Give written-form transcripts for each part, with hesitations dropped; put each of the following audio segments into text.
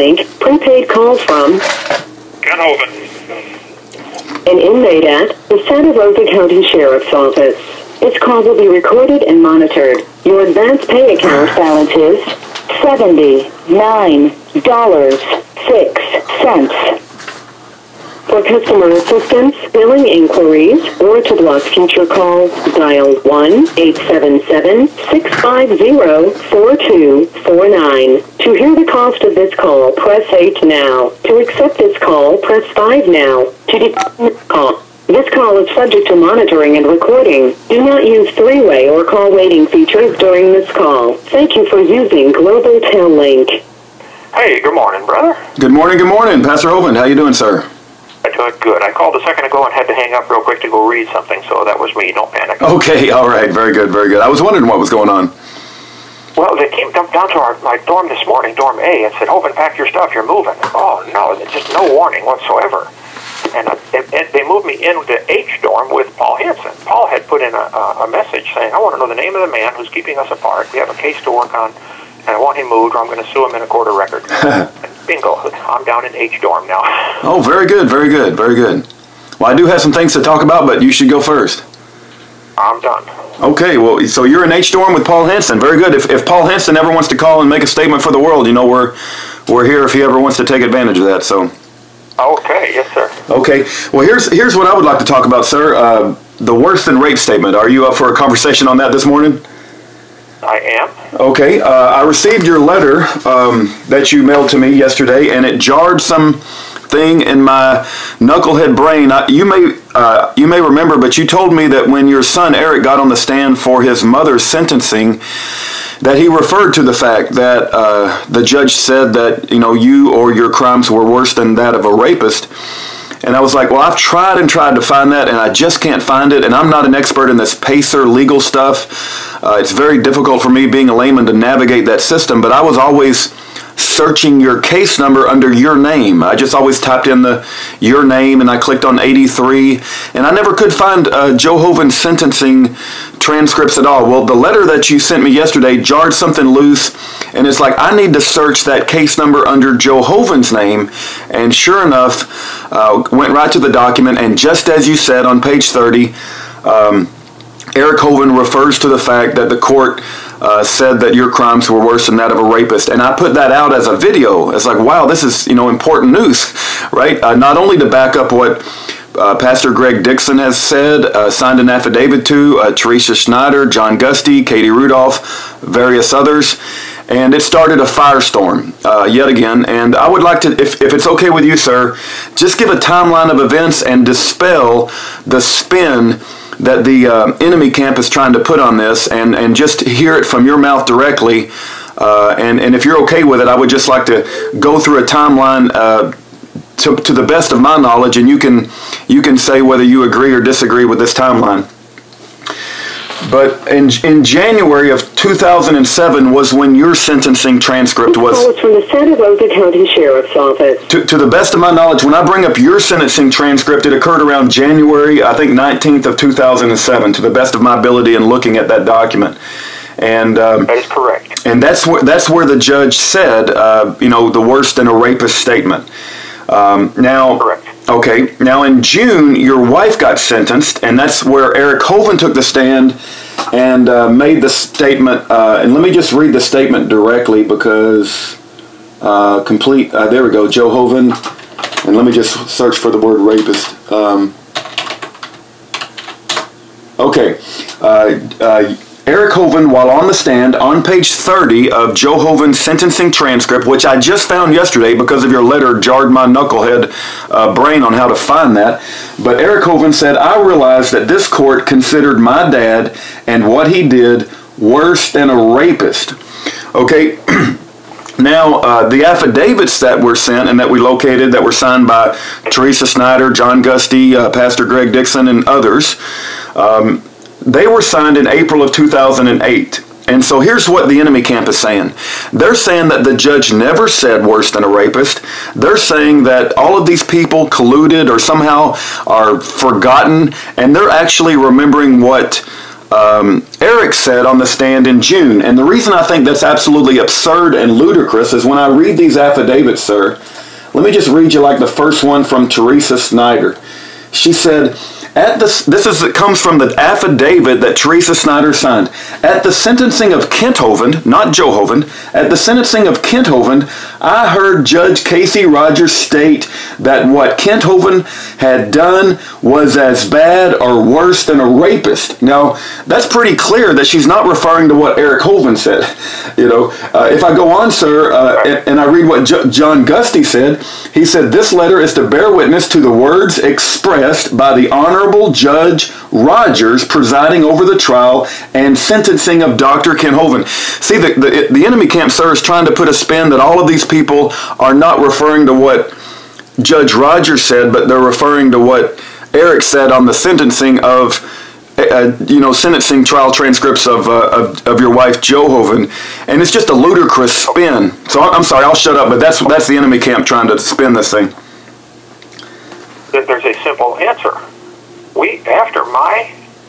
link, prepaid call from Ken Hovind. an inmate at the Santa Rosa County Sheriff's Office. This call will be recorded and monitored. Your advance pay account balance is $79.06. For customer assistance, billing inquiries, or to block future calls, dial 1-877-650-4249. To hear the cost of this call, press 8 now. To accept this call, press 5 now. To decline call. This call is subject to monitoring and recording. Do not use three-way or call waiting features during this call. Thank you for using Global Tel-Link. Hey, good morning, brother. Good morning, Pastor Hovind. How you doing, sir? I'm doing good. I called a second ago and had to hang up real quick to go read something, so that was me. Don't panic. Okay, all right. Very good, very good. I was wondering what was going on. Well, they came down to my dorm this morning, Dorm A, and said, Hovind, pack your stuff, you're moving. Oh, no, just no warning whatsoever. And they moved me into H dorm with Paul Hansen. Paul had put in a message saying, I want to know the name of the man who's keeping us apart. We have a case to work on, and I want him moved, or I'm going to sue him in a court of record. Bingo, I'm down in H dorm now. Oh, very good, very good, very good. Well, I do have some things to talk about, but you should go first. I'm done. Okay, well, so you're in H dorm with Paul Hansen. Very good. If Paul Hansen ever wants to call and make a statement for the world, you know, we're here if he ever wants to take advantage of that. So. Okay, yes, sir. Okay, well, here's what I would like to talk about, sir. The worse than rape statement. Are you up for a conversation on that this morning? I am. Okay, I received your letter that you mailed to me yesterday, and it jarred something in my knucklehead brain. You may remember, but you told me that when your son Eric got on the stand for his mother's sentencing, that he referred to the fact that the judge said that you or your crimes were worse than that of a rapist. And I was like, well, I've tried and tried to find that, and I just can't find it. And I'm not an expert in this PACER legal stuff. It's very difficult for me, being a layman, to navigate that system. But I was always searching your case number under your name. I just always typed in your name, and I clicked on 83. And I never could find Joe Hovind's sentencing transcripts at all. Well, the letter that you sent me yesterday jarred something loose, and it's like I need to search that case number under Joe Hovind's name. And sure enough, went right to the document, and just as you said on page 30, Eric Hovind refers to the fact that the court said that your crimes were worse than that of a rapist. And I put that out as a video. It's like, wow, this is important news, right? Not only to back up what Pastor Greg Dixon has said, signed an affidavit to, Teresa Schneider, John Gusty, Katie Rudolph, various others. And it started a firestorm yet again. And I would like to, if it's okay with you, sir, just give a timeline of events and dispel the spin that the enemy camp is trying to put on this, and just hear it from your mouth directly. And if you're okay with it, I would just like to go through a timeline to the best of my knowledge, and you can say whether you agree or disagree with this timeline. But in January of 2007 was when your sentencing transcript was... This call is from the Santa Rosa County Sheriff's Office. To the best of my knowledge, when I bring up your sentencing transcript, it occurred around January, I think 19th of 2007, to the best of my ability in looking at that document. And that is correct. And that's where the judge said, the worse than a rapist statement. Now, correct. Okay, now in June, your wife got sentenced, and that's where Eric Hovind took the stand and made the statement. And let me just read the statement directly because there we go, Joe Hovind. And let me just search for the word rapist. Eric Hovind, while on the stand, on page 30 of Joe Hovind's sentencing transcript, which I just found yesterday because of your letter, jarred my knucklehead brain on how to find that. But Eric Hovind said, I realized that this court considered my dad and what he did worse than a rapist. Okay, now the affidavits that were sent and that we located that were signed by Teresa Schneider, John Gusty, Pastor Greg Dixon, and others, they were signed in April of 2008. And so here's what the enemy camp is saying. They're saying that the judge never said worse than a rapist. They're saying that all of these people colluded or somehow are forgotten, and they're actually remembering what Eric said on the stand in June. And the reason I think that's absolutely absurd and ludicrous is when I read these affidavits, sir. Let me just read you like the first one from Teresa Snyder. She said, it comes from the affidavit that Teresa Snyder signed. At the sentencing of Kent Hovind, not Joe Hovind, at the sentencing of Kent Hovind, I heard Judge Casey Rodgers state that what Kent Hovind had done was as bad or worse than a rapist. Now, that's pretty clear that she's not referring to what Eric Hovind said. If I go on, sir, and I read what John Gusty said, he said, this letter is to bear witness to the words expressed by the Honorable Judge Rodgers presiding over the trial and sentencing of Dr. Kent Hovind. See, the enemy camp, sir, is trying to put a spin that all of these people are not referring to what Judge Rodgers said, but they're referring to what Eric said on the sentencing of, sentencing trial transcripts of your wife, Joe Hovind. And it's just a ludicrous spin. So I'm sorry, I'll shut up, but that's the enemy camp trying to spin this thing. There's a simple answer.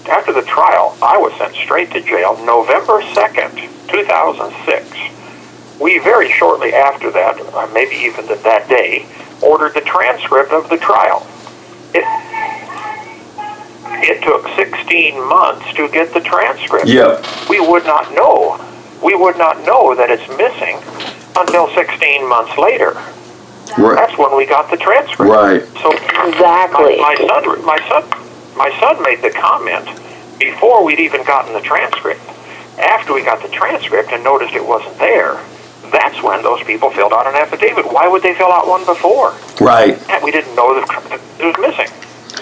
After the trial, I was sent straight to jail November 2nd, 2006. We very shortly after that, maybe even that day, ordered the transcript of the trial. It took 16 months to get the transcript. Yep. We would not know that it's missing until 16 months later. Right. That's when we got the transcript. Right. So Exactly. My son made the comment before we'd even gotten the transcript. After we got the transcript and noticed it wasn't there, that's when those people filled out an affidavit. Why would they fill out one before? Right. We didn't know that it was missing.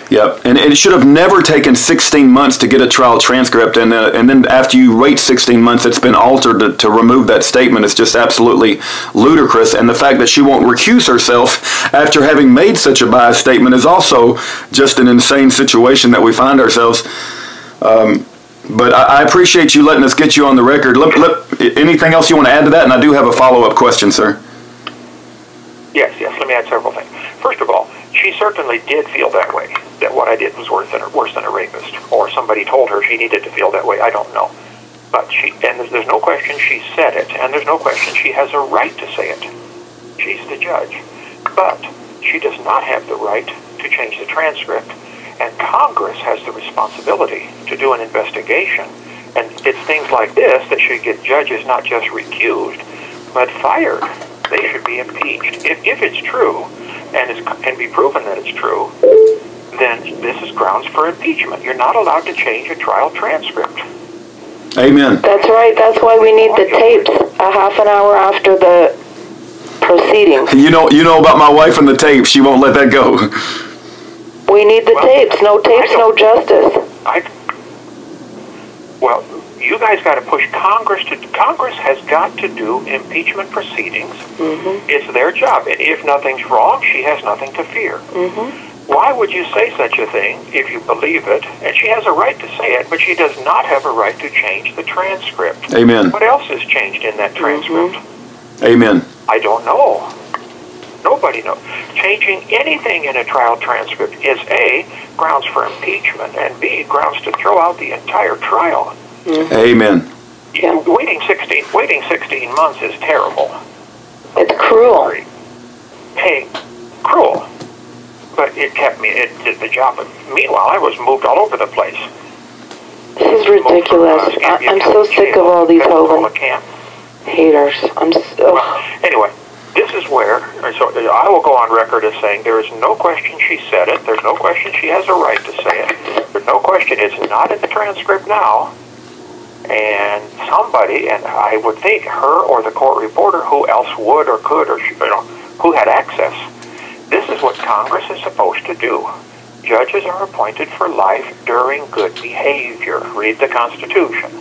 Yep, and it should have never taken 16 months to get a trial transcript, and then after you wait 16 months, it's been altered to remove that statement. It's just absolutely ludicrous, and the fact that she won't recuse herself after having made such a biased statement is also just an insane situation that we find ourselves. But I appreciate you letting us get you on the record. Anything else you want to add to that? And I do have a follow-up question, sir. Yes, let me add several things. First of all, she certainly did feel that way, that what I did was worse than a rapist, or somebody told her she needed to feel that way. I don't know. But there's no question she said it, and there's no question she has a right to say it. She's the judge. But she does not have the right to change the transcript, and Congress has the responsibility to do an investigation. And it's things like this that should get judges not just recused, but fired. They should be impeached. If it's true, and it can be proven that it's true, then this is grounds for impeachment. You're not allowed to change a trial transcript. Amen. That's right. That's why we need the tapes a half an hour after the proceedings. You know about my wife and the tapes. She won't let that go. We need the tapes. No tapes, no justice. Well, you guys got to push Congress has got to do impeachment proceedings. Mm-hmm. It's their job. And if nothing's wrong, she has nothing to fear. Mm-hmm. Why would you say such a thing if you believe it? And she has a right to say it, but she does not have a right to change the transcript. Amen. What else is changed in that transcript? Mm-hmm. Amen. I don't know. Nobody knows. Changing anything in a trial transcript is A, grounds for impeachment, and B, grounds to throw out the entire trial. Mm-hmm. Amen. Yeah. Waiting 16 months is terrible. It's cruel. Hey, cruel. But it did the job. Meanwhile, I was moved all over the place. This is ridiculous. I'm so sick of all these Hovind haters. Anyway, this is where, so I will go on record as saying there is no question she said it. There's no question she has a right to say it. There's no question it's not in the transcript now. And somebody, and I would think her or the court reporter, who else would or could or who had access. This is what Congress is supposed to do. Judges are appointed for life during good behavior. Read the Constitution.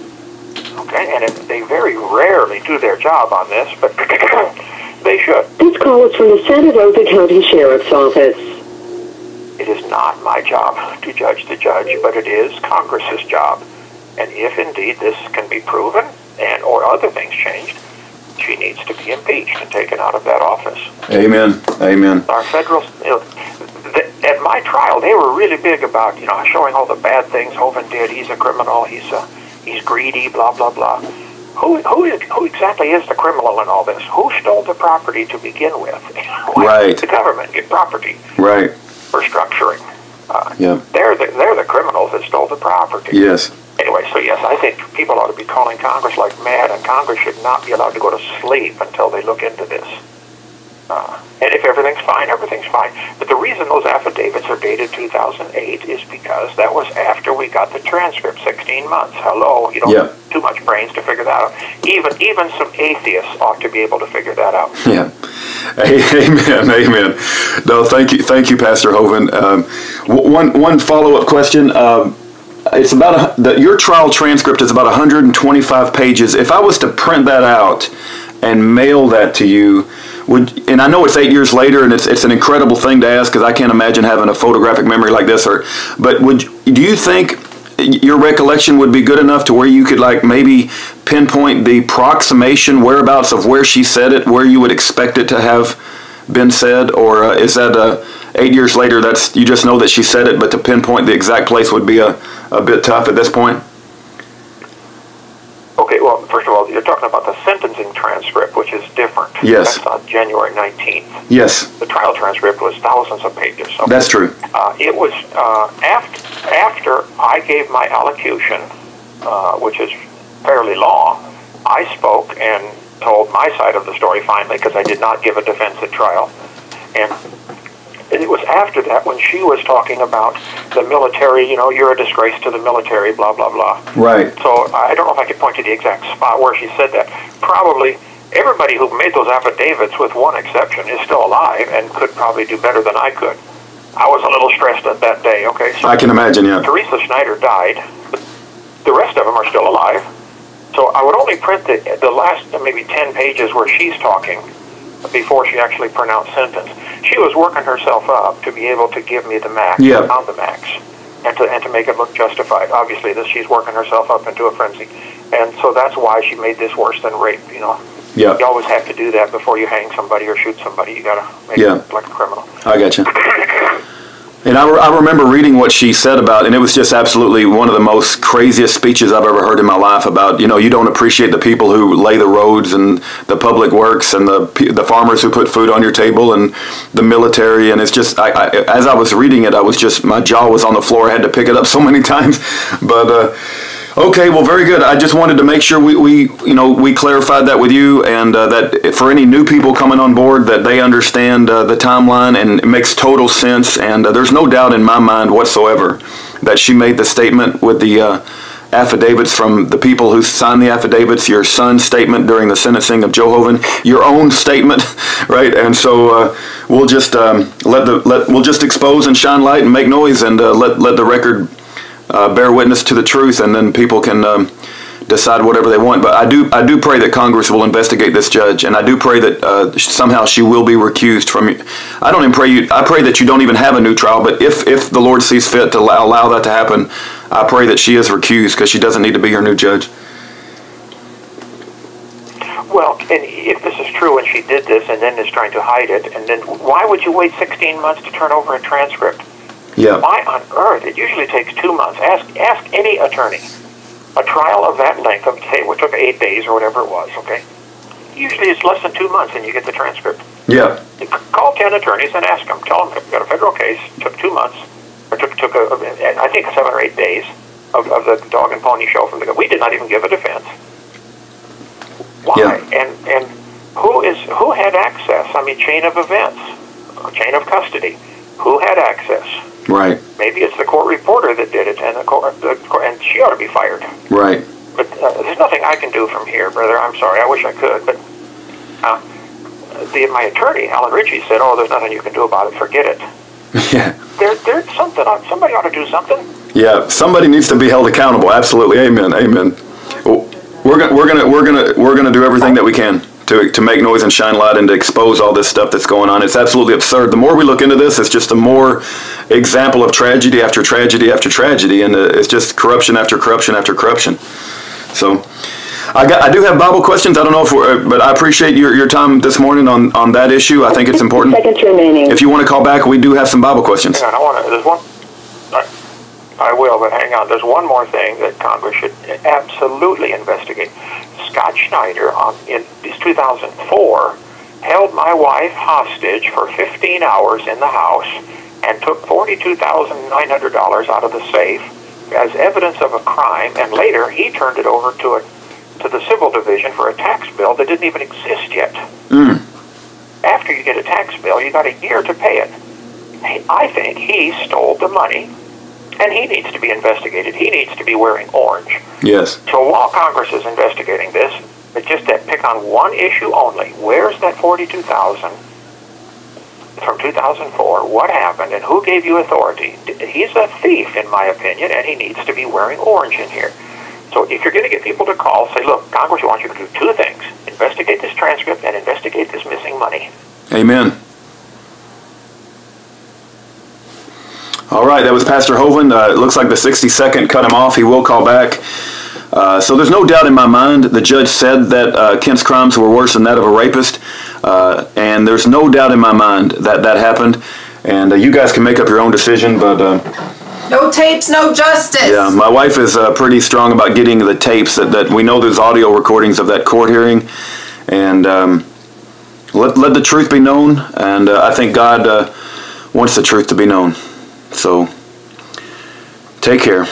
Okay, and they very rarely do their job on this, but they should. This call is from the Santa Rosa County Sheriff's Office. It is not my job to judge the judge, but it is Congress's job. And if indeed this can be proven, and or other things changed, she needs to be impeached and taken out of that office. Amen. Amen. Our federal, at at my trial, they were really big about, showing all the bad things Hovind did. He's a criminal. He's greedy. Blah blah blah. Who exactly is the criminal in all this? Who stole the property to begin with? Why did the government get property? Right. For structuring. Yeah. They're the criminals that stole the property. Yes. Anyway, so yes, I think people ought to be calling Congress like mad, and Congress should not be allowed to go to sleep until they look into this. And if everything's fine, everything's fine. But the reason those affidavits are dated 2008 is because that was after we got the transcript, 16 months. Hello, you don't have too much brains to figure that out. Even some atheists ought to be able to figure that out. Yeah. Amen. No, thank you, Pastor Hovind. One follow-up question. It's about your trial transcript is about 125 pages. If I was to print that out and mail that to you, and I know it's 8 years later, and it's an incredible thing to ask because I can't imagine having a photographic memory like this. But do you think your recollection would be good enough to where you could maybe pinpoint the approximation whereabouts of where she said it, where you would expect it to have been said, or is that 8 years later? That's you just know that she said it, but to pinpoint the exact place would be a bit tough at this point. Okay, well, first of all, you're talking about the sentencing transcript, which is different. Yes. That's on January 19th. Yes. The trial transcript was thousands of pages. So that's true. It was after I gave my allocution, which is fairly long. I spoke and told my side of the story finally, because I did not give a defense at trial. And it was after that when she was talking about the military, you're a disgrace to the military, blah, blah, blah. Right. So I don't know if I could point to the exact spot where she said that. Probably everybody who made those affidavits, with one exception, is still alive and could probably do better than I could. I was a little stressed at that day, okay? So I can imagine, yeah. Teresa Schneider died. The rest of them are still alive. So I would only print the last maybe 10 pages where she's talking before she actually pronounced sentence. She was working herself up to be able to give me the max, on the max, and to make it look justified. Obviously, she's working herself up into a frenzy, and so that's why she made this worse than rape. You always have to do that before you hang somebody or shoot somebody. You got to make it look like a criminal. I got you. And I remember reading what she said about, and it was just absolutely one of the most craziest speeches I've ever heard in my life about, you don't appreciate the people who lay the roads and the public works and the farmers who put food on your table and the military. And it's just, as I was reading it, my jaw was on the floor. I had to pick it up so many times. But, okay, well, very good. I just wanted to make sure we clarified that with you, and that for any new people coming on board, that they understand the timeline, and it makes total sense. And there's no doubt in my mind whatsoever that she made the statement with the affidavits from the people who signed the affidavits, your son's statement during the sentencing of Joe Hovind, your own statement, right? And so we'll just we'll just expose and shine light and make noise, and let the record bear witness to the truth, and then people can decide whatever they want. But I do pray that Congress will investigate this judge, and I do pray that somehow she will be recused from. I pray that you don't even have a new trial. But if the Lord sees fit to allow that to happen, I pray that she is recused, because she doesn't need to be your new judge. Well, and if this is true and she did this and then is trying to hide it, and then why would you wait 16 months to turn over a transcript? Yeah. Why on earth? It usually takes 2 months. Ask any attorney. A trial of that length, say it took 8 days or whatever it was, okay? Usually it's less than 2 months and you get the transcript. Yeah. You call 10 attorneys and ask them. Tell them we've got a federal case, took 2 months, or took I think 7 or 8 days of the dog and pony show from the. We did not even give a defense. Why? Yeah. And who had access? I mean, chain of events, chain of custody. Who had access? Right. Maybe it's the court reporter that did it, and and she ought to be fired. Right. But there's nothing I can do from here, brother. I'm sorry. I wish I could, but my attorney, Alan Ritchie, said, "Oh, there's nothing you can do about it. Forget it." Yeah. There's something. Somebody ought to do something. Yeah. Somebody needs to be held accountable. Absolutely. Amen. Amen. We're gonna do everything that we can to make noise and shine light and to expose all this stuff that's going on. It's absolutely absurd. The more we look into this, it's just a more example of tragedy after tragedy after tragedy, and it's just corruption after corruption after corruption. So, I do have Bible questions. I don't know if but I appreciate your time this morning on that issue. I think it's important. Seconds remaining. If you want to call back, we do have some Bible questions. Hang on, there's one. I will, but hang on. There's one more thing that Congress should absolutely investigate. Scott Schneider, in 2004, held my wife hostage for 15 hours in the house and took $42,900 out of the safe as evidence of a crime, and later he turned it over to the civil division for a tax bill that didn't even exist yet. After you get a tax bill, you got a year to pay it. I think he stole the money, and he needs to be investigated. He needs to be wearing orange. Yes. So while Congress is investigating this, but just to pick on one issue only, where's that $42,000 from 2004? What happened, and who gave you authority? He's a thief, in my opinion, and he needs to be wearing orange in here. So if you're going to get people to call, say, look, Congress wants you to do two things: investigate this transcript and investigate this missing money. Amen. All right, that was Pastor Hovind. It looks like the 60-second cut him off. He will call back. So there's no doubt in my mind the judge said that Kent's crimes were worse than that of a rapist. And there's no doubt in my mind that that happened. And you guys can make up your own decision, but... no tapes, no justice. Yeah, my wife is pretty strong about getting the tapes. That we know there's audio recordings of that court hearing. And let the truth be known. And I think God wants the truth to be known. So, take care.